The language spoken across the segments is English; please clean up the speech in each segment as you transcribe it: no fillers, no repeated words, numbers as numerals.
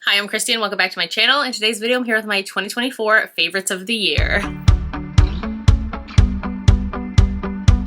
Hi, I'm Christy and welcome back to my channel. In today's video, I'm here with my 2024 favorites of the year.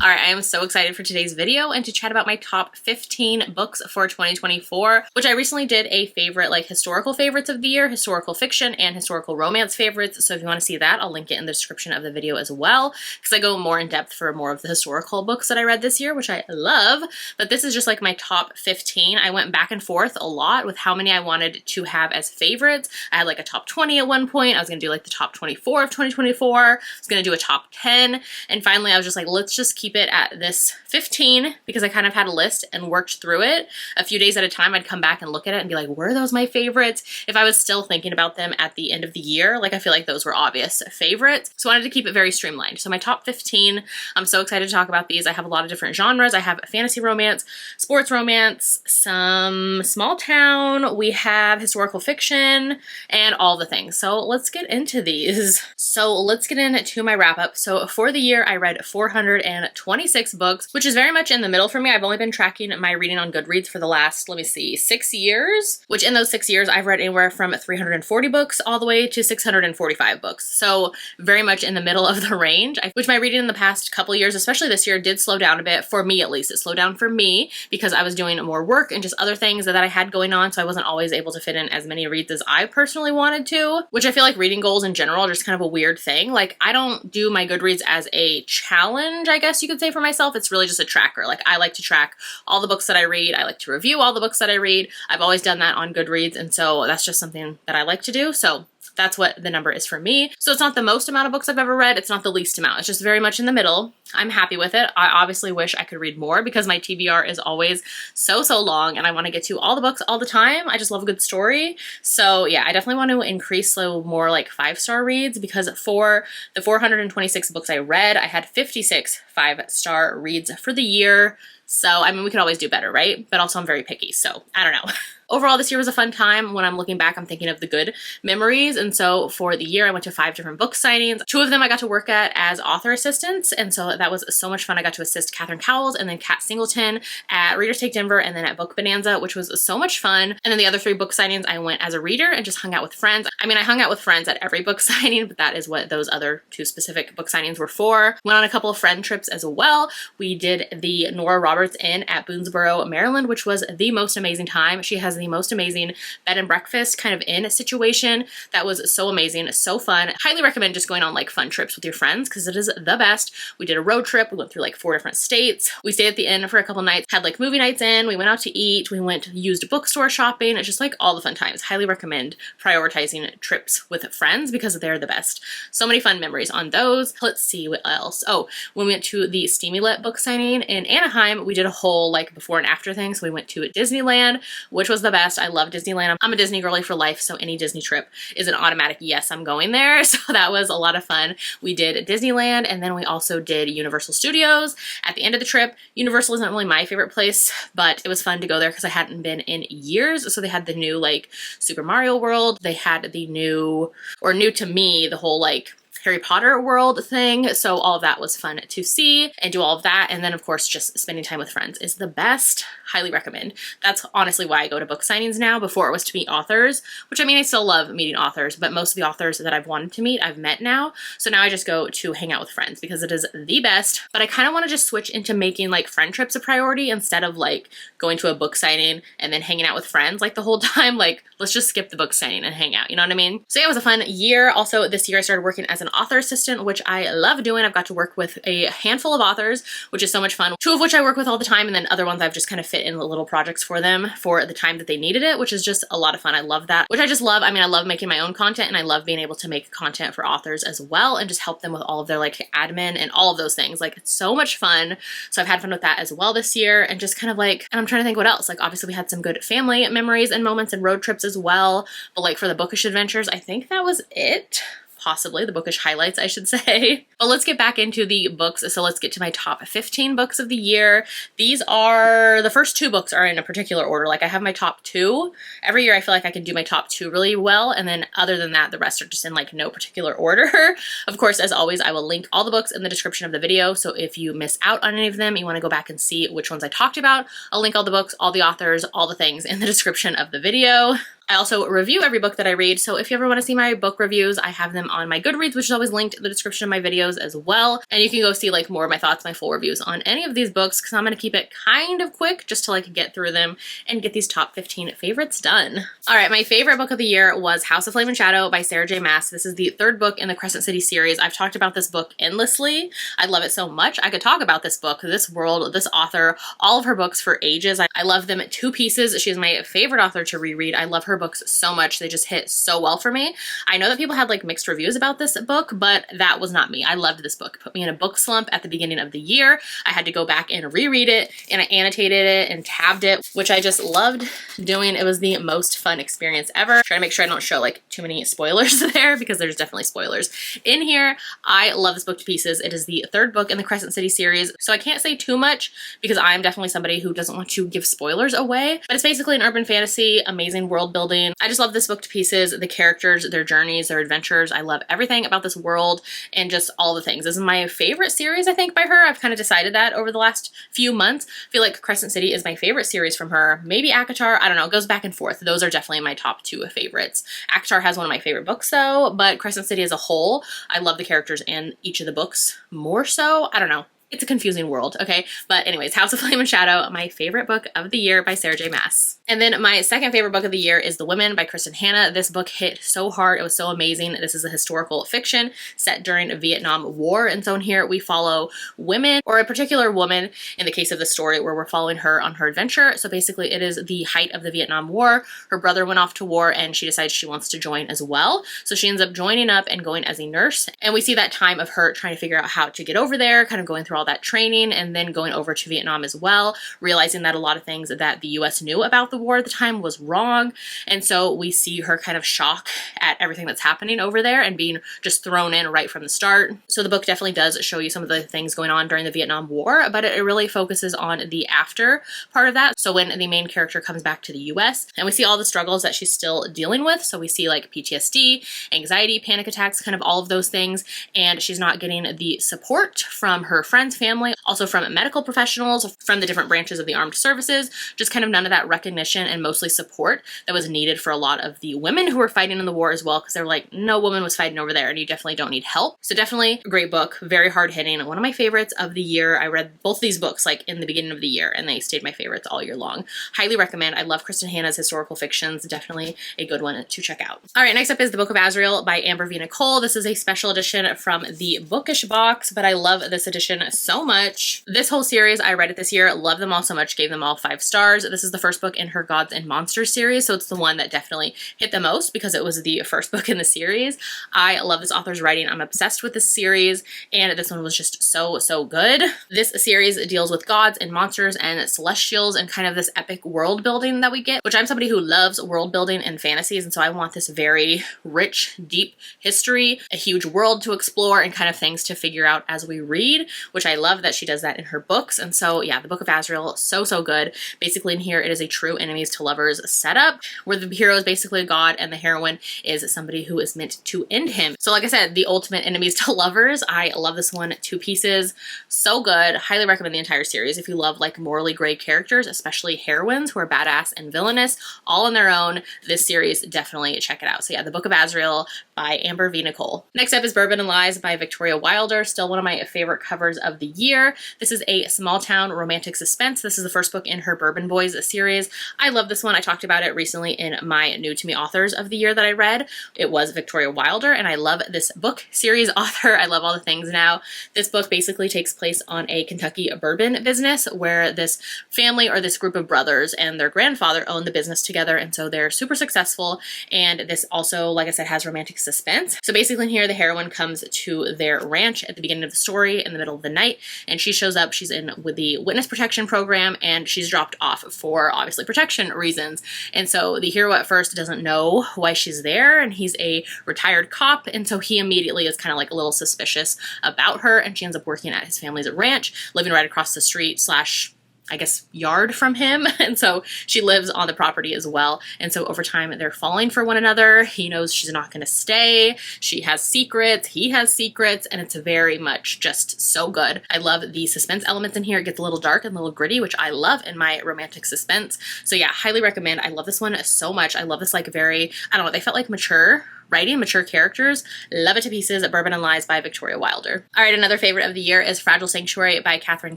Alright, I am so excited for today's video and to chat about my top 15 books for 2024, which I recently did a favorite, like historical favorites of the year, historical fiction, and historical romance favorites. So if you want to see that, I'll link it in the description of the video as well, because I go more in depth for more of the historical books that I read this year, which I love. But this is just like my top 15. I went back and forth a lot with how many I wanted to have as favorites. I had like a top 20 at one point. I was going to do like the top 24 of 2024. I was going to do a top 10. And finally, I was just like, let's just keep it at this 15 because I kind of had a list and worked through it a few days at a time. I'd come back and look at it and be like, were those my favorites? If I was still thinking about them at the end of the year, like I feel like those were obvious favorites. So I wanted to keep it very streamlined. So my top 15, I'm so excited to talk about these. I have a lot of different genres. I have fantasy romance, sports romance, some small town, we have historical fiction, and all the things. So let's get into these. So let's get into my wrap up. So for the year, I read 426 books, which is very much in the middle for me. I've only been tracking my reading on Goodreads for the last, let me see, 6 years, which in those 6 years, I've read anywhere from 340 books all the way to 645 books. So very much in the middle of the range, which my reading in the past couple years, especially this year, did slow down a bit. For me, at least, it slowed down for me because I was doing more work and just other things that I had going on. So I wasn't always able to fit in as many reads as I personally wanted to, which I feel like reading goals in general are just kind of a weird thing. Like I don't do my Goodreads as a challenge, I guess you could say, for myself. It's really just a tracker. Like I like to track all the books that I read. I like to review all the books that I read. I've always done that on Goodreads. And so that's just something that I like to do. So that's what the number is for me. So it's not the most amount of books I've ever read. It's not the least amount. It's just very much in the middle. I'm happy with it. I obviously wish I could read more because my TBR is always so long and I want to get to all the books all the time. I just love a good story. So yeah, I definitely want to increase more like 5-star reads because for the 426 books I read, I had 56 5-star reads for the year. So, I mean, we could always do better, right? But also I'm very picky, so I don't know. Overall, this year was a fun time. When I'm looking back, I'm thinking of the good memories. And so for the year, I went to 5 different book signings. 2 of them I got to work at as author assistants. And so that was so much fun. I got to assist Catherine Cowles and then Kat Singleton at Readers Take Denver and then at Book Bonanza, which was so much fun. And then the other 3 book signings, I went as a reader and just hung out with friends. I mean, I hung out with friends at every book signing, but that is what those other 2 specific book signings were for. Went on a couple of friend trips as well. We did the Nora Roberts Inn at Boonesboro, Maryland, which was the most amazing time. She has the most amazing bed and breakfast kind of inn situation. That was so amazing, so fun. Highly recommend just going on like fun trips with your friends because it is the best. We did a road trip. We went through like 4 different states. We stayed at the inn for a couple nights, had like movie nights in. We went out to eat. We went used bookstore shopping. It's just like all the fun times. Highly recommend prioritizing trips with friends because they're the best. So many fun memories on those. Let's see what else. Oh, when we went to the Steamy Lit book signing in Anaheim, we did a whole like before and after thing. So we went to Disneyland, which was the best. I love Disneyland. I'm a Disney girly for life, so any Disney trip is an automatic yes, I'm going there. So that was a lot of fun. We did Disneyland and then we also did Universal Studios at the end of the trip. Universal isn't really my favorite place, but it was fun to go there because I hadn't been in years. So they had the new like Super Mario World. They had the new, or new to me, the whole like Harry Potter world thing. So all of that was fun to see and do all of that. And then of course, just spending time with friends is the best. Highly recommend. That's honestly why I go to book signings now. Before it was to meet authors, which I mean, I still love meeting authors, but most of the authors that I've wanted to meet, I've met now. So now I just go to hang out with friends because it is the best. But I kind of want to just switch into making like friend trips a priority instead of like going to a book signing and then hanging out with friends like the whole time. Like, let's just skip the book signing and hang out. You know what I mean? So yeah, it was a fun year. Also, this year I started working as an author assistant, which I love doing. I've got to work with a handful of authors, which is so much fun. 2 of which I work with all the time, and then other ones I've just kind of fit in little projects for them for the time that they needed it, which is just a lot of fun. I love that, which I just love. I mean, I love making my own content and I love being able to make content for authors as well and just help them with all of their like admin and all of those things. Like it's so much fun. So I've had fun with that as well this year and just kind of like, and I'm trying to think what else. Like obviously we had some good family memories and moments and road trips as well. But like for the bookish adventures, I think that was it. Possibly the bookish highlights, I should say. But let's get back into the books. So let's get to my top 15 books of the year. These are, the first 2 books are in a particular order. Like I have my top 2. Every year I feel like I can do my top 2 really well. And then other than that, the rest are just in like no particular order. Of course, as always, I will link all the books in the description of the video. So if you miss out on any of them, you want to go back and see which ones I talked about, I'll link all the books, all the authors, all the things in the description of the video. I also review every book that I read, so if you ever want to see my book reviews, I have them on my Goodreads, which is always linked in the description of my videos as well. And you can go see like more of my thoughts, my full reviews on any of these books, because I'm going to keep it kind of quick just to like get through them and get these top 15 favorites done. All right, my favorite book of the year was House of Flame and Shadow by Sarah J Maas. This is the 3rd book in the Crescent City series. I've talked about this book endlessly. I love it so much. I could talk about this book, this world, this author, all of her books for ages. I love them 2 pieces. She is my favorite author to reread. I love her books so much. They just hit so well for me. I know that people had like mixed reviews about this book, but that was not me. I loved this book. It put me in a book slump at the beginning of the year. I had to go back and reread it, and I annotated it and tabbed it, which I just loved doing. It was the most fun experience ever. Try to make sure I don't show like too many spoilers there, because there's definitely spoilers in here. I love this book to pieces. It is the 3rd book in the Crescent City series, so I can't say too much because I'm definitely somebody who doesn't want to give spoilers away, but it's basically an urban fantasy, amazing world building. I just love this book to pieces, the characters, their journeys, their adventures. I love everything about this world and just all the things. This is my favorite series, I think, by her. I've kind of decided that over the last few months. I feel like Crescent City is my favorite series from her. Maybe ACOTAR, I don't know, it goes back and forth. Those are definitely my top 2 favorites. ACOTAR has one of my favorite books though, but Crescent City as a whole, I love the characters in each of the books more so. I don't know. It's a confusing world, okay? But anyways, House of Flame and Shadow, my favorite book of the year by Sarah J Maas. And then my second favorite book of the year is The Women by Kristen Hanna. This book hit so hard. It was so amazing. This is a historical fiction set during the Vietnam War. And so in here we follow women, or a particular woman in the case of the story, where we're following her on her adventure. So basically it is the height of the Vietnam War. Her brother went off to war and she decides she wants to join as well. So she ends up joining up and going as a nurse. And we see that time of her trying to figure out how to get over there, kind of going through all that training, and then going over to Vietnam as well, realizing that a lot of things that the US knew about the war at the time was wrong. And so we see her kind of shock at everything that's happening over there and being just thrown in right from the start. So the book definitely does show you some of the things going on during the Vietnam War, but it really focuses on the after part of that. So when the main character comes back to the US, and we see all the struggles that she's still dealing with. So we see like PTSD, anxiety, panic attacks, kind of all of those things. And she's not getting the support from her friends, family, also from medical professionals, from the different branches of the armed services, just kind of none of that recognition and mostly support that was needed for a lot of the women who were fighting in the war as well, because they were like, no woman was fighting over there and you definitely don't need help. So definitely a great book, very hard hitting, one of my favorites of the year. I read both these books like in the beginning of the year and they stayed my favorites all year long. Highly recommend. I love Kristen Hanna's historical fictions, definitely a good one to check out. All right, next up is The Book of Azrael by Amber V. Nicole. This is a special edition from the Bookish box, but I love this edition so much. This whole series, I read it this year, love them all so much, gave them all 5 stars. This is the first book in her Gods and Monsters series, so it's the one that definitely hit the most because it was the first book in the series. I love this author's writing. I'm obsessed with this series, and this one was just so good. This series deals with gods and monsters and celestials and kind of this epic world building that we get, which I'm somebody who loves world building and fantasies, and so I want this very rich, deep history, a huge world to explore, and kind of things to figure out as we read, which I love that she does that in her books. And so yeah, The Book of Azrael, so good. Basically in here, it is a true enemies to lovers setup where the hero is basically a god and the heroine is somebody who is meant to end him. So like I said, the ultimate enemies to lovers. I love this one 2 pieces. So good. Highly recommend the entire series if you love like morally gray characters, especially heroines who are badass and villainous all on their own. This series, definitely check it out. So yeah, The Book of Azrael by Amber V. Nicole. Next up is Bourbon and Lies by Victoria Wilder. Still one of my favorite covers of the year. This is a small town romantic suspense. This is the first book in her Bourbon Boys series. I love this one. I talked about it recently in my New to Me authors of the year that I read. It was Victoria Wilder, and I love this book series author. I love all the things now. This book basically takes place on a Kentucky bourbon business where this family or this group of brothers and their grandfather own the business together, and so they're super successful. And this also, like I said, has romantic suspense. So basically in here, the heroine comes to their ranch at the beginning of the story in the middle of the night, night, and she shows up. She's in with the witness protection program, and she's dropped off for obviously protection reasons. And so the hero at first doesn't know why she's there, and he's a retired cop, and so he immediately is kind of like a little suspicious about her, and she ends up working at his family's ranch, living right across the street slash, I guess, yard from him. And so she lives on the property as well. And so over time, they're falling for one another. He knows she's not going to stay. She has secrets. He has secrets. And it's very much just so good. I love the suspense elements in here. It gets a little dark and a little gritty, which I love in my romantic suspense. So yeah, highly recommend. I love this one so much. I love this like very, I don't know, they felt like mature writing, mature characters. Love it to pieces. Bourbon and Lies by Victoria Wilder. All right, another favorite of the year is Fragile Sanctuary by Catherine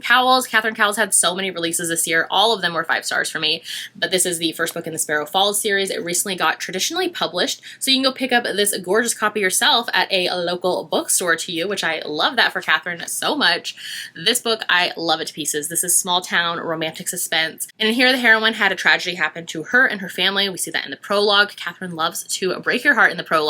Cowles. Catherine Cowles had so many releases this year. All of them were 5 stars for me, but this is the first book in the Sparrow Falls series. It recently got traditionally published, so you can go pick up this gorgeous copy yourself at a local bookstore to you, which I love that for Catherine so much. This book, I love it to pieces. This is small town romantic suspense, and in here the heroine had a tragedy happen to her and her family. We see that in the prologue. Catherine loves to break your heart in the prologues,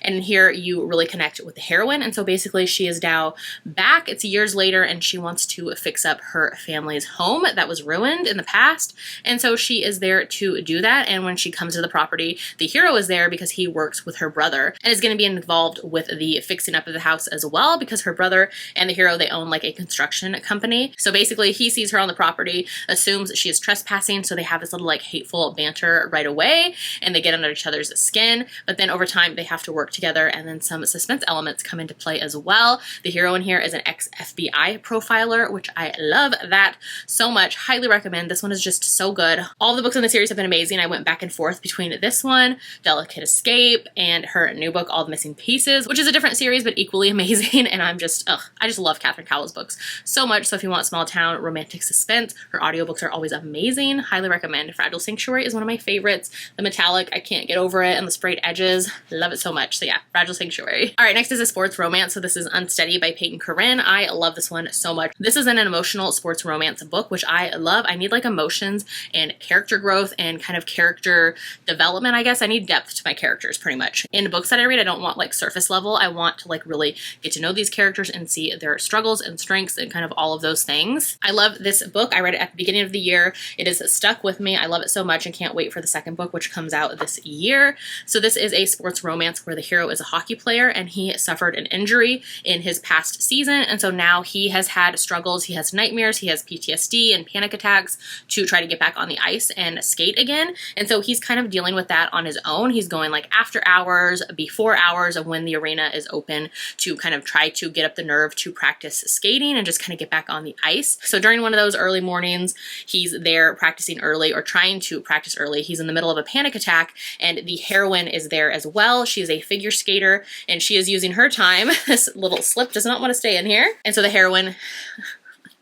and in here you really connect with the heroine. And so basically she is now back. It's years later, and she wants to fix up her family's home that was ruined in the past, and so she is there to do that. And when she comes to the property, the hero is there because he works with her brother and is going to be involved with the fixing up of the house as well, because her brother and the hero, they own like a construction company. So basically he sees her on the property, assumes she is trespassing, so they have this little like hateful banter right away, and they get under each other's skin. But then over time they have to work together, and then some suspense elements come into play as well. The hero in here is an ex-FBI profiler, which I love that so much. Highly recommend. This one is just so good. All the books in the series have been amazing. I went back and forth between this one, Delicate Escape, and her new book, All the Missing Pieces, which is a different series but equally amazing. And I'm just, I just love Catherine Cowles' books so much. So if you want small town romantic suspense, her audiobooks are always amazing. Highly recommend. Fragile Sanctuary is one of my favorites. The metallic, I can't get over it, and the sprayed edges, love it so much. So yeah, Fragile Sanctuary. All right, next is a sports romance. So this is Unsteady by Peyton Corinne. I love this one so much. This is an emotional sports romance book, which I love. I need like emotions and character growth and kind of character development, I guess. I need depth to my characters pretty much. In books that I read, I don't want like surface level. I want to like really get to know these characters and see their struggles and strengths and kind of all of those things. I love this book. I read it at the beginning of the year. It has stuck with me. I love it so much and can't wait for the second book, which comes out this year. So this is a sports romance where the hero is a hockey player, and he suffered an injury in his past season, and so now he has had struggles. He has nightmares, he has PTSD and panic attacks to try to get back on the ice and skate again. And so he's kind of dealing with that on his own. He's going like after hours, before hours of when the arena is open, to kind of try to get up the nerve to practice skating and just kind of get back on the ice. So during one of those early mornings, he's there practicing early, or trying to practice early. He's in the middle of a panic attack, and the heroine is there as well. She is a figure skater, and she is using her time. This little slip does not want to stay in here. And so the heroine,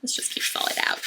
let's just keep falling out.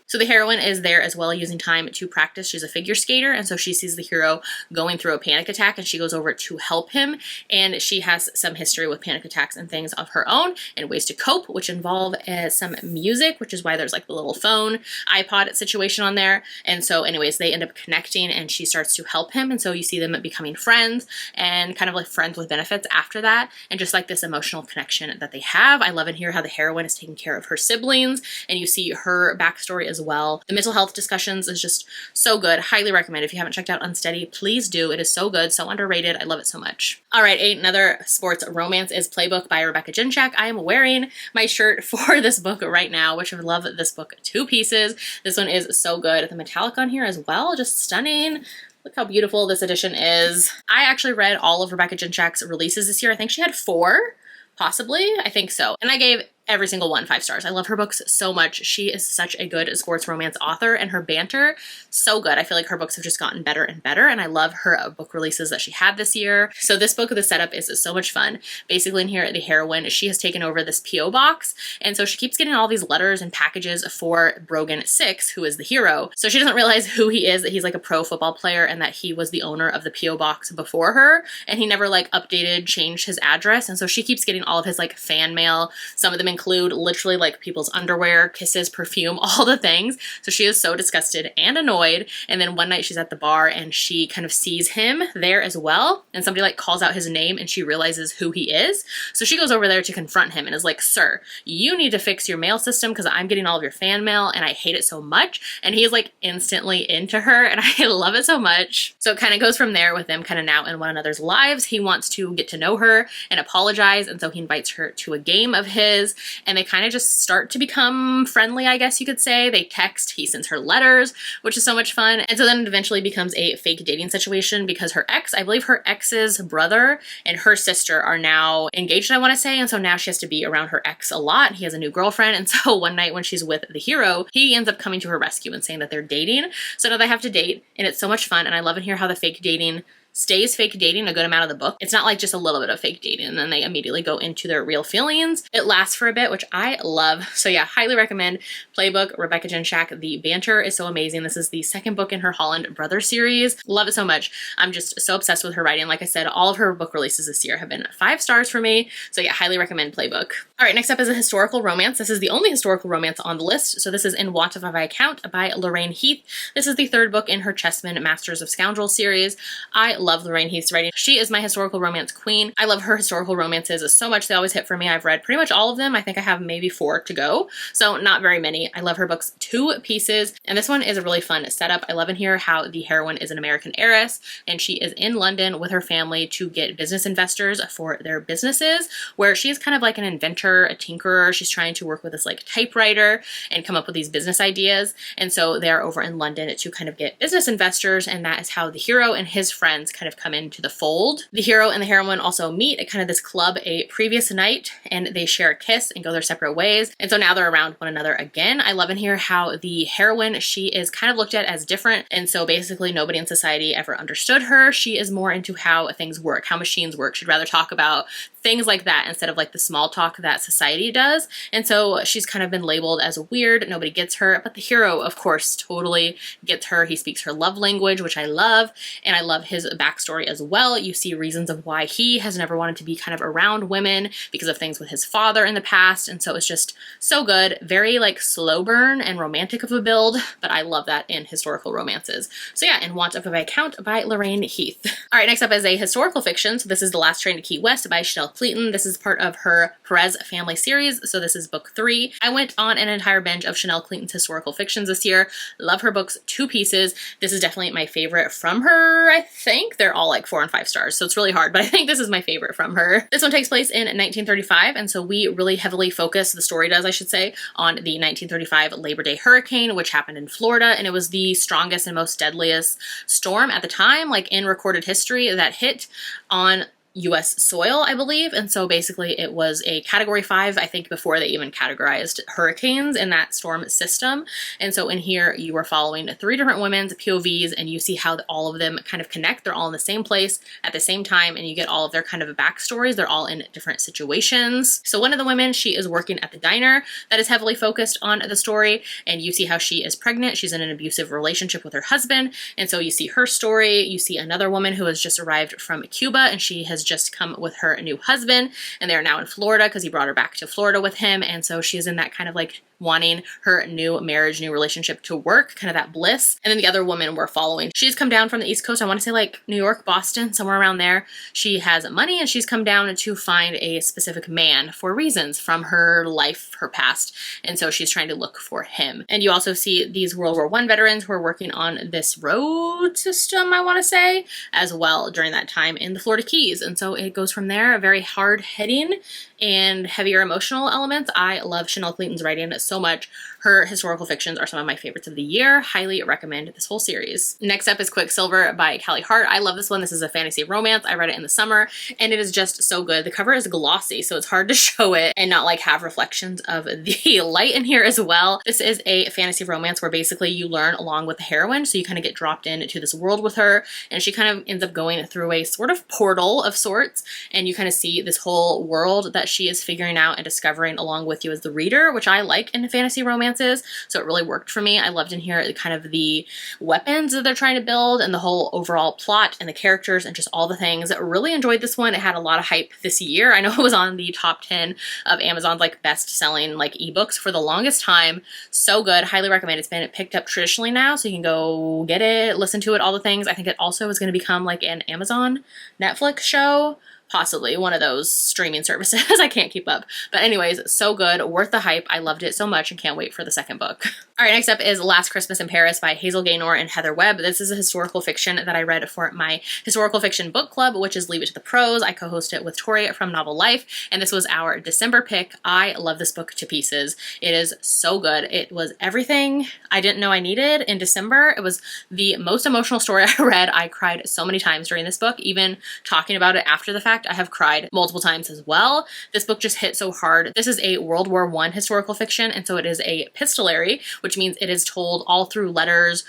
So the heroine is there as well, using time to practice. She's a figure skater, and so she sees the hero going through a panic attack, and she goes over to help him. And she has some history with panic attacks and things of her own, and ways to cope, which involve some music, which is why there's like the little phone iPod situation on there. And so anyways, they end up connecting, and she starts to help him. And so you see them becoming friends, and kind of like friends with benefits after that, and just like this emotional connection that they have. I love in here how the heroine is taking care of her siblings, and you see her backstory as well. The mental health discussions is just so good. Highly recommend. If you haven't checked out Unsteady, please do. It is so good, so underrated. I love it so much. All right, another sports romance is Playbook by Rebecca Jinchak. I am wearing my shirt for this book right now, which I love this book to pieces. This one is so good. The metallic on here as well, just stunning. Look how beautiful this edition is. I actually read all of Rebecca Jinchak's releases this year. I think she had 4, possibly. I think so. And I gave every single one 5 stars. I love her books so much. She is such a good sports romance author, and her banter, so good. I feel like her books have just gotten better and better, and I love her book releases that she had this year. So this book, the setup is so much fun. Basically in here, the heroine, she has taken over this P.O. box, and so she keeps getting all these letters and packages for Brogan 6, who is the hero. So she doesn't realize who he is, that he's like a pro football player, and that he was the owner of the P.O. box before her, and he never like updated, changed his address, and so she keeps getting all of his like fan mail, some of them in include literally like people's underwear, kisses, perfume, all the things. So she is so disgusted and annoyed. And then one night she's at the bar and she kind of sees him there as well. And somebody like calls out his name and she realizes who he is. So she goes over there to confront him and is like, sir, you need to fix your mail system because I'm getting all of your fan mail and I hate it so much. And he's like instantly into her and I love it so much. So it kind of goes from there with them kind of now in one another's lives. He wants to get to know her and apologize. And so he invites her to a game of his and they kind of just start to become friendly, I guess you could say. They text, he sends her letters, which is so much fun. And so then it eventually becomes a fake dating situation because her ex, I believe her ex's brother and her sister are now engaged, I want to say. And so now she has to be around her ex a lot. He has a new girlfriend. And so one night when she's with the hero, he ends up coming to her rescue and saying that they're dating. So now they have to date and it's so much fun. And I love and hear how the fake dating stays fake dating a good amount of the book. It's not like just a little bit of fake dating and then they immediately go into their real feelings. It lasts for a bit, which I love. So yeah, highly recommend Playbook, Rebecca Genshak. The banter is so amazing. This is the second book in her Holland Brothers series. Love it so much. I'm just so obsessed with her writing. Like I said, all of her book releases this year have been 5 stars for me. So yeah, highly recommend Playbook. All right, next up is a historical romance. This is the only historical romance on the list. So this is In Want of a Viscount by Lorraine Heath. This is the 3rd book in her Chessman Masters of Scoundrels series. I love Lorraine Heath's writing. She is my historical romance queen. I love her historical romances so much. They always hit for me. I've read pretty much all of them. I think I have maybe 4 to go. So not very many. I love her books to pieces. And this one is a really fun setup. I love and hear how the heroine is an American heiress and she is in London with her family to get business investors for their businesses, where she is kind of like an inventor, a tinkerer. She's trying to work with this like typewriter and come up with these business ideas. And so they're over in London to kind of get business investors. And that is how the hero and his friends kind of come into the fold. The hero and the heroine also meet at kind of this club a previous night and they share a kiss and go their separate ways. And so now they're around one another again. I love and hear how the heroine, she is kind of looked at as different. And so basically nobody in society ever understood her. She is more into how things work, how machines work. She'd rather talk about things like that instead of like the small talk that society does. And so she's kind of been labeled as weird. Nobody gets her, but the hero, of course, totally gets her. He speaks her love language, which I love. And I love his backstory as well. You see reasons of why he has never wanted to be kind of around women because of things with his father in the past. And so it's just so good. Very like slow burn and romantic of a build, but I love that in historical romances. So yeah, In Want of a Viscount by Lorraine Heath. All right, next up is a historical fiction. So this is The Last Train to Key West by Chanel Cleeton. This is part of her Perez family series. So this is book 3. I went on an entire binge of Chanel Cleeton's historical fictions this year. Love her books to pieces. This is definitely my favorite from her, I think. They're all like 4 and 5 stars, so it's really hard, but I think this is my favorite from her. This one takes place in 1935, and so we really heavily focus, the story does, I should say, on the 1935 Labor Day hurricane, which happened in Florida, and it was the strongest and most deadliest storm at the time, like in recorded history, that hit on US soil, I believe. And so basically it was a category 5, I think, before they even categorized hurricanes in that storm system. And so in here you are following 3 different women's POVs and you see how all of them kind of connect. They're all in the same place at the same time and you get all of their kind of backstories. They're all in different situations. So one of the women, she is working at the diner that is heavily focused on the story, and you see how she is pregnant. She's in an abusive relationship with her husband. And so you see her story. You see another woman who has just arrived from Cuba and she has just come with her new husband and they're now in Florida because he brought her back to Florida with him. And so she's in that kind of like wanting her new marriage, new relationship to work, kind of that bliss. And then the other woman we're following, she's come down from the East Coast. I want to say like New York, Boston, somewhere around there. She has money and she's come down to find a specific man for reasons from her life, her past. And so she's trying to look for him. And you also see these World War I veterans who are working on this road system, I want to say, as well during that time in the Florida Keys. And so it goes from there, a very hard hitting and heavier emotional elements. I love Chanel Cleeton's writing so much. Her historical fictions are some of my favorites of the year. Highly recommend this whole series. Next up is Quicksilver by Callie Hart. I love this one. This is a fantasy romance. I read it in the summer and it is just so good. The cover is glossy, so it's hard to show it and not like have reflections of the light in here as well. This is a fantasy romance where basically you learn along with the heroine. So you kind of get dropped into this world with her and she kind of ends up going through a sort of portal of sorts and you kind of see this whole world that she is figuring out and discovering along with you as the reader, which I like in fantasy romance. romances, so it really worked for me. I loved in here kind of the weapons that they're trying to build and the whole overall plot and the characters and just all the things. I really enjoyed this one. It had a lot of hype this year. I know it was on the top 10 of Amazon's like best selling like ebooks for the longest time. So good. Highly recommend. It's been picked up traditionally now, so you can go get it, listen to it, all the things. I think it also is going to become like an Amazon Netflix show. Possibly one of those streaming services. I can't keep up. But anyways, so good, worth the hype. I loved it so much and can't wait for the second book. All right, next up is Last Christmas in Paris by Hazel Gaynor and Heather Webb. This is a historical fiction that I read for my historical fiction book club, which is Leave It to the Pros. I co-host it with Tori from Novel Life, and this was our December pick. I love this book to pieces. It is so good. It was everything I didn't know I needed in December. It was the most emotional story I read. I cried so many times during this book, even talking about it after the fact. I have cried multiple times as well. This book just hit so hard. This is a World War I historical fiction, and so it is a epistolary, which means it is told all through letters,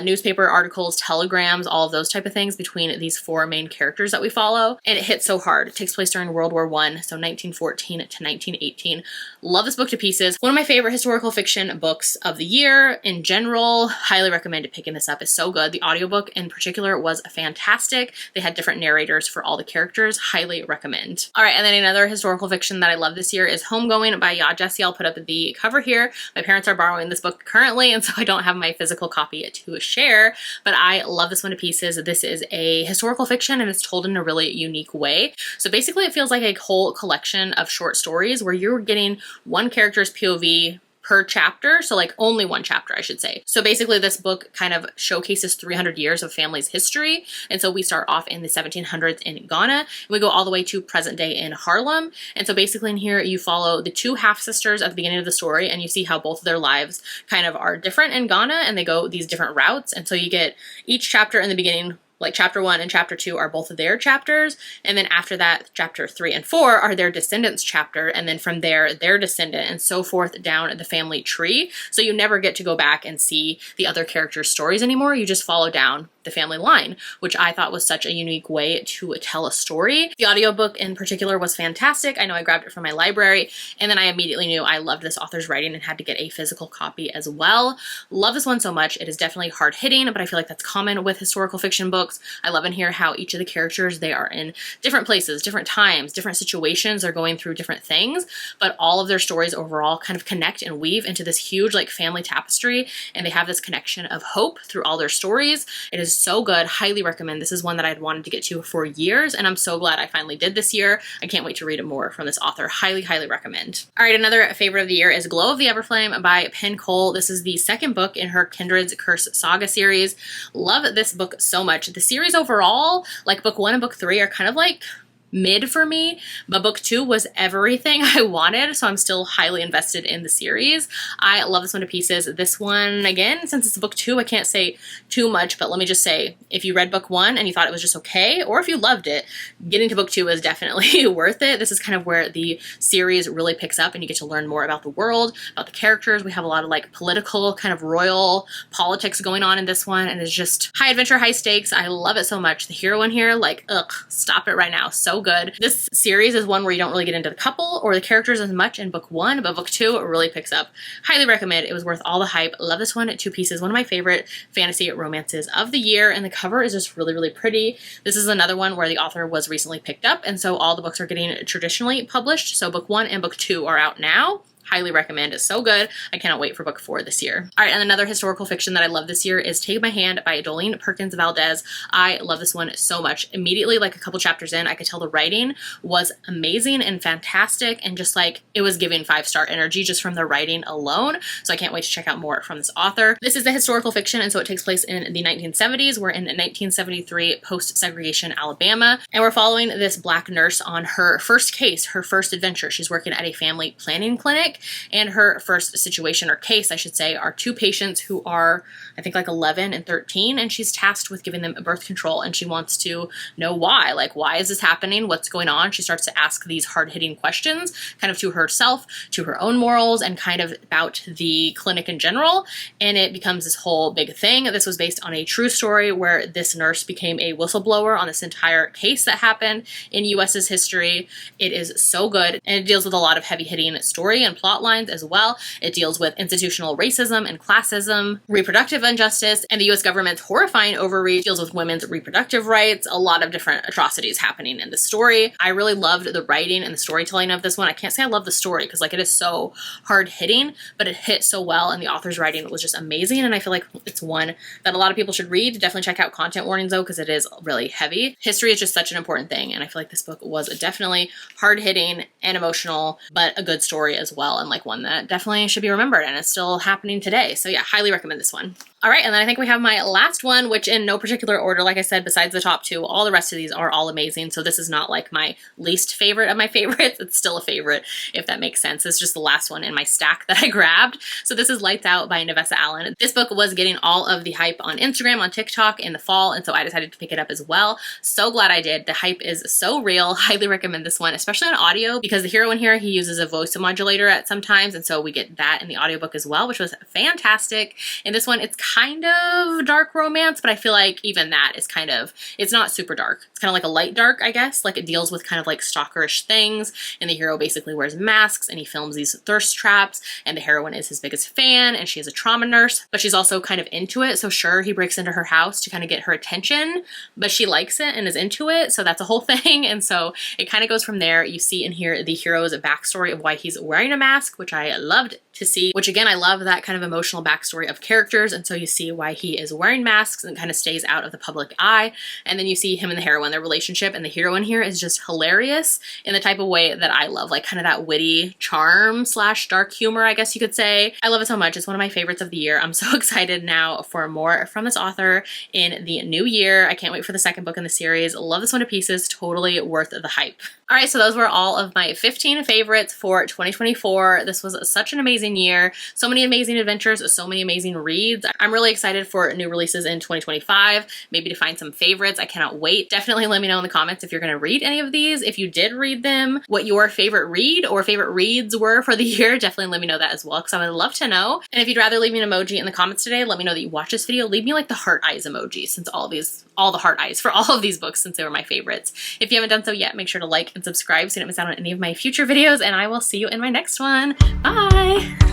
newspaper articles, telegrams, all of those type of things between these four main characters that we follow. And it hits so hard. It takes place during World War I, so 1914 to 1918. Love this book to pieces. One of my favorite historical fiction books of the year in general. Highly recommended picking this up. It's so good. The audiobook in particular was fantastic. They had different narrators for all the characters. Highly recommend. All right, and then another historical fiction that I love this year is Homegoing by Yad Jesse. I'll put up the cover here. My parents are borrowing this book currently, and so I don't have my physical copy to share, but I love this one to pieces. This is a historical fiction and it's told in a really unique way. So basically it feels like a whole collection of short stories where you're getting one character's POV per chapter, so like only one chapter, I should say. So basically this book kind of showcases 300 years of family's history, and so we start off in the 1700s in Ghana, and we go all the way to present day in Harlem. And so basically in here you follow the two half-sisters at the beginning of the story, and you see how both of their lives kind of are different in Ghana, and they go these different routes. And so you get each chapter in the beginning, like chapter 1 and chapter 2 are both of their chapters, and then after that chapter 3 and 4 are their descendants chapter, and then from there their descendant, and so forth down the family tree. So you never get to go back and see the other characters' stories anymore. You just follow down the family line, which I thought was such a unique way to tell a story. The audiobook in particular was fantastic. I know I grabbed it from my library, and then I immediately knew I loved this author's writing and had to get a physical copy as well. Love this one so much. It is definitely hard hitting, but I feel like that's common with historical fiction books. I love in here how each of the characters, they are in different places, different times, different situations, they're going through different things, but all of their stories overall kind of connect and weave into this huge like family tapestry, and they have this connection of hope through all their stories. It is so good. Highly recommend. This is one that I'd wanted to get to for years, and I'm so glad I finally did this year. I can't wait to read more from this author. Highly, highly recommend. All right, another favorite of the year is Glow of the Everflame by Penn Cole. This is the second book in her Kindred's Curse Saga series. Love this book so much. The series overall, like book 1 and book 3 are kind of like mid for me, but book 2 was everything I wanted, so I'm still highly invested in the series. I love this one to pieces. This one, again, since it's book 2, I can't say too much, but let me just say, if you read book 1 and you thought it was just okay, or if you loved it, getting to book 2 is definitely worth it. This is kind of where the series really picks up and you get to learn more about the world, about the characters. We have a lot of like political, kind of royal politics going on in this one, and it's just high adventure, high stakes. I love it so much. The hero in here, like, ugh, stop it right now. So good. This series is one where you don't really get into the couple or the characters as much in book 1, but book 2 it really picks up. Highly recommend. It was worth all the hype. Love this one at 2 pieces. One of my favorite fantasy romances of the year, and the cover is just really, really pretty. This is another one where the author was recently picked up, and so all the books are getting traditionally published. So book 1 and book 2 are out now. Highly recommend. It's so good. I cannot wait for book 4 this year. All right, and another historical fiction that I love this year is Take My Hand by Dolene Perkins Valdez. I love this one so much. Immediately, like a couple chapters in, I could tell the writing was amazing and fantastic, and just like it was giving 5-star energy just from the writing alone. So I can't wait to check out more from this author. This is a historical fiction, and so it takes place in the 1970s. We're in 1973 post-segregation Alabama, and we're following this Black nurse on her first case, her first adventure. She's working at a family planning clinic, and her first situation or case, I should say, are 2 patients who are, I think, like 11 and 13, and she's tasked with giving them birth control, and she wants to know why. Like, why is this happening? What's going on? She starts to ask these hard-hitting questions, kind of to herself, to her own morals, and kind of about the clinic in general, and it becomes this whole big thing. This was based on a true story where this nurse became a whistleblower on this entire case that happened in US's history. It is so good, and it deals with a lot of heavy-hitting story and plot plot lines as well. It deals with institutional racism and classism, reproductive injustice, and the US government's horrifying overreach, deals with women's reproductive rights, a lot of different atrocities happening in the story. I really loved the writing and the storytelling of this one. I can't say I love the story because like it is so hard hitting, but it hit so well and the author's writing was just amazing, and I feel like it's one that a lot of people should read. Definitely check out content warnings though, because it is really heavy. History is just such an important thing, and I feel like this book was definitely hard hitting and emotional, but a good story as well, and like one that definitely should be remembered, and it's still happening today. So yeah, highly recommend this one. All right, and then I think we have my last one, which in no particular order, like I said, besides the top two, all the rest of these are all amazing. So this is not like my least favorite of my favorites. It's still a favorite, if that makes sense. It's just the last one in my stack that I grabbed. So this is Lights Out by Navessa Allen. This book was getting all of the hype on Instagram, on TikTok in the fall, and so I decided to pick it up as well. So glad I did. The hype is so real. Highly recommend this one, especially on audio, because the hero in here, he uses a voice modulator at some times, and so we get that in the audiobook as well, which was fantastic. In this one, it's kind of dark romance, but I feel like even that is kind of, it's not super dark. It's kind of like a light dark, I guess. Like it deals with kind of like stalkerish things, and the hero basically wears masks and he films these thirst traps, and the heroine is his biggest fan, and she is a trauma nurse, but she's also kind of into it. So sure, he breaks into her house to kind of get her attention, but she likes it and is into it, so that's a whole thing. And so it kind of goes from there. You see in here the hero's backstory of why he's wearing a mask, which I loved to see, which again, I love that kind of emotional backstory of characters. And so you see why he is wearing masks and kind of stays out of the public eye. And then you see him and the heroine, their relationship, and the heroine here is just hilarious in the type of way that I love, like kind of that witty charm slash dark humor, I guess you could say. I love it so much. It's one of my favorites of the year. I'm so excited now for more from this author in the new year. I can't wait for the second book in the series. Love this one to pieces. Totally worth the hype. All right, so those were all of my 15 favorites for 2024. This was such an amazing year. So many amazing adventures, so many amazing reads. I'm really excited for new releases in 2025, maybe to find some favorites. I cannot wait. Definitely let me know in the comments if you're going to read any of these. If you did read them, what your favorite read or favorite reads were for the year. Definitely let me know that as well, because I would love to know. And if you'd rather leave me an emoji in the comments today, let me know that you watched this video. Leave me like the heart eyes emoji, since all the heart eyes for all of these books, since they were my favorites. If you haven't done so yet, make sure to like and subscribe so you don't miss out on any of my future videos, and I will see you in my next one. Bye!